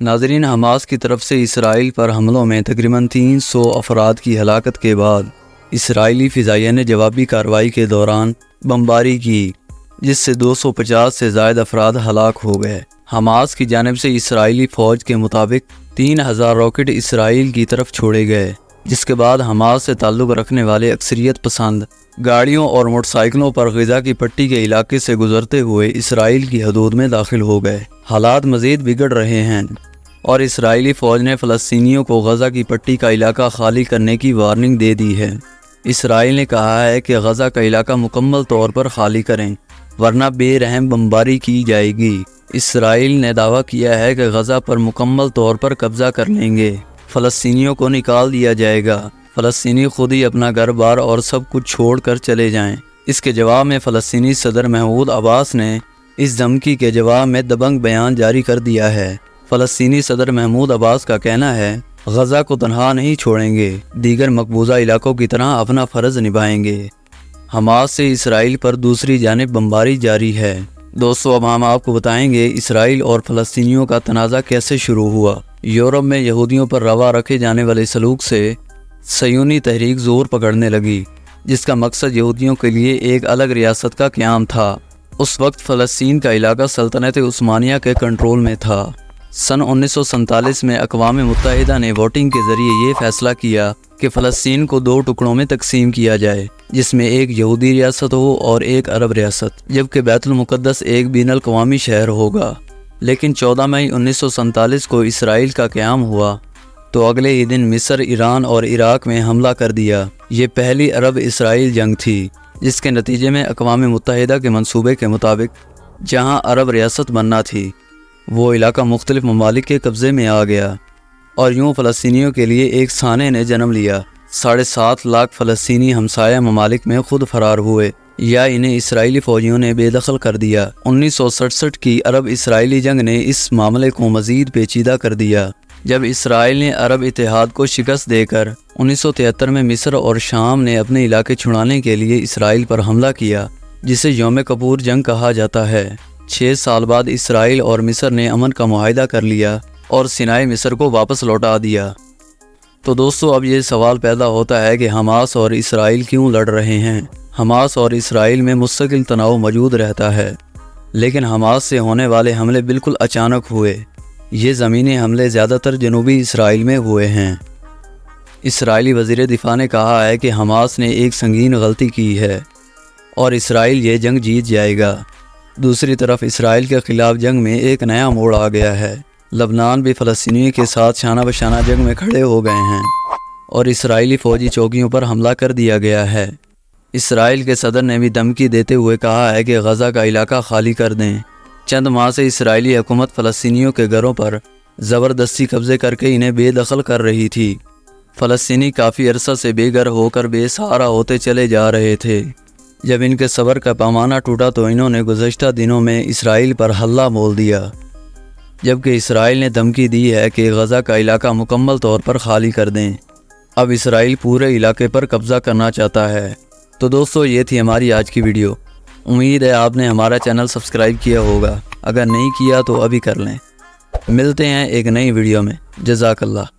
ناظرین، حماس کی طرف سے اسرائیل پر حملوں میں تقریباً 300 افراد کی ہلاکت کے بعد اسرائیلی فضائیہ نے جوابی کارروائی کے دوران بمباری کی، جس سے 250 سے زائد افراد ہلاک ہو گئے۔ حماس کی جانب سے اسرائیلی فوج کے مطابق 3000 راکٹ اسرائیل کی طرف چھوڑے گئے، جس کے بعد حماس سے تعلق رکھنے والے اکثریت پسند گاڑیوں اور موٹر سائیکلوں پر غزہ کی پٹی کے علاقے سے گزرتے ہوئے اسرائیل کی حدود میں داخل ہو گئے۔ حالات مزید بگڑ رہے ہیں اور اسرائیلی فوج نے فلسطینیوں کو غزہ کی پٹی کا علاقہ خالی کرنے کی وارننگ دے دی ہے۔ اسرائیل نے کہا ہے کہ غزہ کا علاقہ مکمل طور پر خالی کریں، ورنہ بے رحم بمباری کی جائے گی۔ اسرائیل نے دعویٰ کیا ہے کہ غزہ پر مکمل طور پر قبضہ کر لیں گے، فلسطینیوں کو نکال دیا جائے گا، فلسطینی خود ہی اپنا گھر بار اور سب کچھ چھوڑ کر چلے جائیں۔ اس کے جواب میں فلسطینی صدر محمود عباس نے اس دھمکی کے جواب میں دبنگ بیان جاری کر دیا ہے۔ فلسطینی صدر محمود عباس کا کہنا ہے، غزہ کو تنہا نہیں چھوڑیں گے، دیگر مقبوضہ علاقوں کی طرح اپنا فرض نبھائیں گے۔ حماس سے اسرائیل پر دوسری جانب بمباری جاری ہے۔ دوستو، اب ہم آپ کو بتائیں گے اسرائیل اور فلسطینیوں کا تنازع کیسے شروع ہوا۔ یورپ میں یہودیوں پر روا رکھے جانے والے سلوک سے صہیونی تحریک زور پکڑنے لگی، جس کا مقصد یہودیوں کے لیے ایک الگ ریاست کا قیام تھا۔ اس وقت فلسطین کا علاقہ سلطنت عثمانیہ کے کنٹرول میں تھا۔ سن 1947 میں اقوام متحدہ نے ووٹنگ کے ذریعے یہ فیصلہ کیا کہ فلسطین کو 2 ٹکڑوں میں تقسیم کیا جائے، جس میں ایک یہودی ریاست ہو اور ایک عرب ریاست، جبکہ بیت المقدس ایک بین الاقوامی شہر ہوگا۔ لیکن 14 مئی 1947 کو اسرائیل کا قیام ہوا تو اگلے ہی دن مصر، ایران اور عراق میں حملہ کر دیا۔ یہ پہلی عرب اسرائیل جنگ تھی، جس کے نتیجے میں اقوام متحدہ کے منصوبے کے مطابق جہاں عرب ریاست بننا تھی، وہ علاقہ مختلف ممالک کے قبضے میں آ گیا، اور یوں فلسطینیوں کے لیے ایک سانحے نے جنم لیا۔ 7.5 لاکھ فلسطینی ہمسایہ ممالک میں خود فرار ہوئے یا انہیں اسرائیلی فوجیوں نے بے دخل کر دیا۔ 1967 کی عرب اسرائیلی جنگ نے اس معاملے کو مزید پیچیدہ کر دیا، جب اسرائیل نے عرب اتحاد کو شکست دے کر 1973 میں مصر اور شام نے اپنے علاقے چھڑانے کے لیے اسرائیل پر حملہ کیا، جسے یوم کپور جنگ کہا جاتا ہے۔ 6 سال بعد اسرائیل اور مصر نے امن کا معاہدہ کر لیا اور سینائے مصر کو واپس لوٹا دیا۔ تو دوستو، اب یہ سوال پیدا ہوتا ہے کہ حماس اور اسرائیل کیوں لڑ رہے ہیں؟ حماس اور اسرائیل میں مستقل تناؤ موجود رہتا ہے، لیکن حماس سے ہونے والے حملے بالکل اچانک ہوئے۔ یہ زمینی حملے زیادہ تر جنوبی اسرائیل میں ہوئے ہیں۔ اسرائیلی وزیر دفاع نے کہا ہے کہ حماس نے ایک سنگین غلطی کی ہے اور اسرائیل یہ جنگ جیت جائے گا۔ دوسری طرف اسرائیل کے خلاف جنگ میں ایک نیا موڑ آ گیا ہے۔ لبنان بھی فلسطینیوں کے ساتھ شانہ بشانہ جنگ میں کھڑے ہو گئے ہیں اور اسرائیلی فوجی چوکیوں پر حملہ کر دیا گیا ہے۔ اسرائیل کے صدر نے بھی دھمکی دیتے ہوئے کہا ہے کہ غزہ کا علاقہ خالی کر دیں۔ چند ماہ سے اسرائیلی حکومت فلسطینیوں کے گھروں پر زبردستی قبضے کر کے انہیں بے دخل کر رہی تھی۔ فلسطینی کافی عرصہ سے بے گھر ہو کر بے سہارا ہوتے چلے جا رہے تھے۔ جب ان کے صبر کا پیمانہ ٹوٹا تو انہوں نے گزشتہ دنوں میں اسرائیل پر حملہ بول دیا، جبکہ اسرائیل نے دھمکی دی ہے کہ غزہ کا علاقہ مکمل طور پر خالی کر دیں۔ اب اسرائیل پورے علاقے پر قبضہ کرنا چاہتا ہے۔ تو دوستو، یہ تھی ہماری آج کی ویڈیو۔ امید ہے آپ نے ہمارا چینل سبسکرائب کیا ہوگا، اگر نہیں کیا تو ابھی کر لیں۔ ملتے ہیں ایک نئی ویڈیو میں۔ جزاک اللہ۔